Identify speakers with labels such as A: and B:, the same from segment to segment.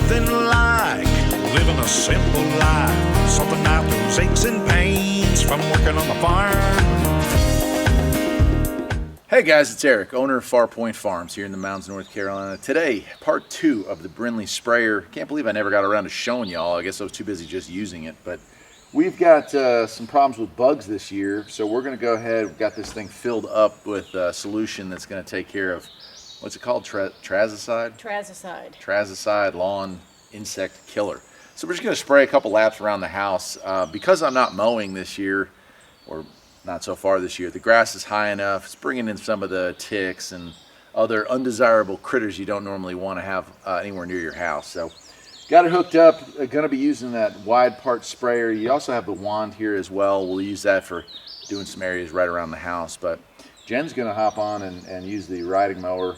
A: nothing like living a simple life. Something out those aches and pains from working on the farm.
B: Hey guys, it's Eric, owner of Farpoint Farms here in the mountains of North Carolina. Today, part 2 of the Brinly sprayer. Can't believe I never got around to showing y'all. I guess I was too busy just using it. But we've got some problems with bugs this year, so we're going to go ahead. We've got this thing filled up with a solution that's going to take care of, what's it called, Trazicide? Trazicide lawn insect killer. So we're just going to spray a couple laps around the house. Because I'm not mowing this year, or not so far this year, the grass is high enough. It's bringing in some of the ticks and other undesirable critters you don't normally want to have anywhere near your house. So got it hooked up. Going to be using that wide part sprayer. You also have the wand here as well. We'll use that for doing some areas right around the house. But Jen's going to hop on and use the riding mower,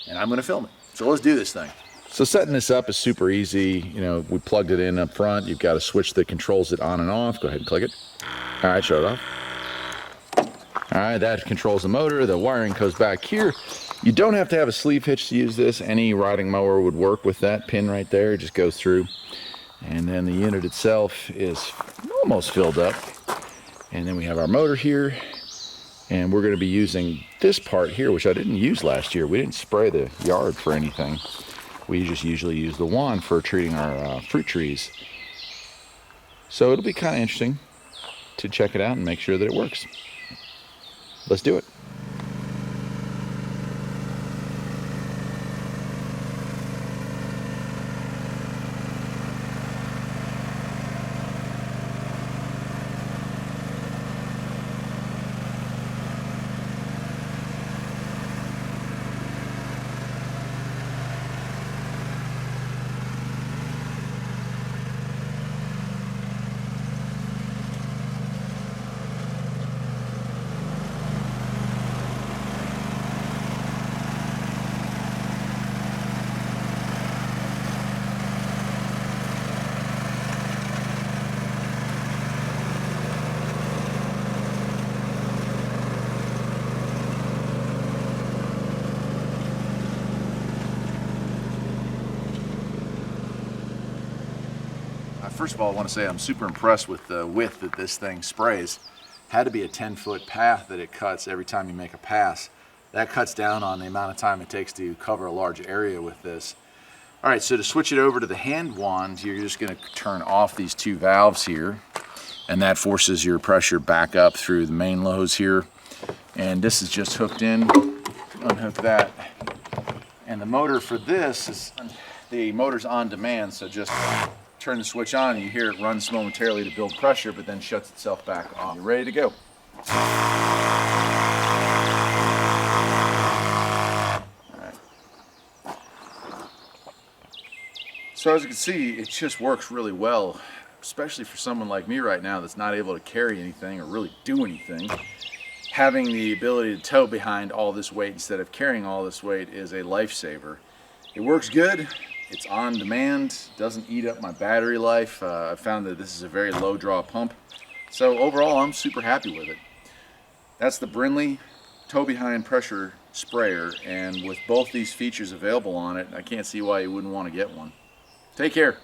B: and I'm going to film it. So let's do this thing. So setting this up is super easy. You know, we plugged it in up front. You've got a switch that controls it on and off. Go ahead and click it. All right, shut it off. All right, that controls the motor. The wiring goes back here. You don't have to have a sleeve hitch to use this. Any riding mower would work with that pin right there. It just goes through. And then the unit itself is almost filled up. And then we have our motor here. And we're going to be using this part here, which I didn't use last year. We didn't spray the yard for anything. We just usually use the wand for treating our fruit trees. So it'll be kind of interesting to check it out and make sure that it works. Let's do it. First of all, I want to say I'm super impressed with the width that this thing sprays. Had to be a 10-foot path that it cuts every time you make a pass. That cuts down on the amount of time it takes to cover a large area with this. All right, so to switch it over to the hand wand, you're just going to turn off these two valves here, and that forces your pressure back up through the main hose here. And this is just hooked in. Unhook that. And the motor for this is, the motor's on demand, so just turn the switch on and you hear it runs momentarily to build pressure, but then shuts itself back off. You're ready to go. All right. So as you can see, it just works really well, especially for someone like me right now that's not able to carry anything or really do anything. Having the ability to tow behind all this weight instead of carrying all this weight is a lifesaver. It works good. It's on demand, doesn't eat up my battery life. I found that this is a very low draw pump. So overall, I'm super happy with it. That's the Brinly tow behind pressure sprayer, and with both these features available on it, I can't see why you wouldn't want to get one. Take care.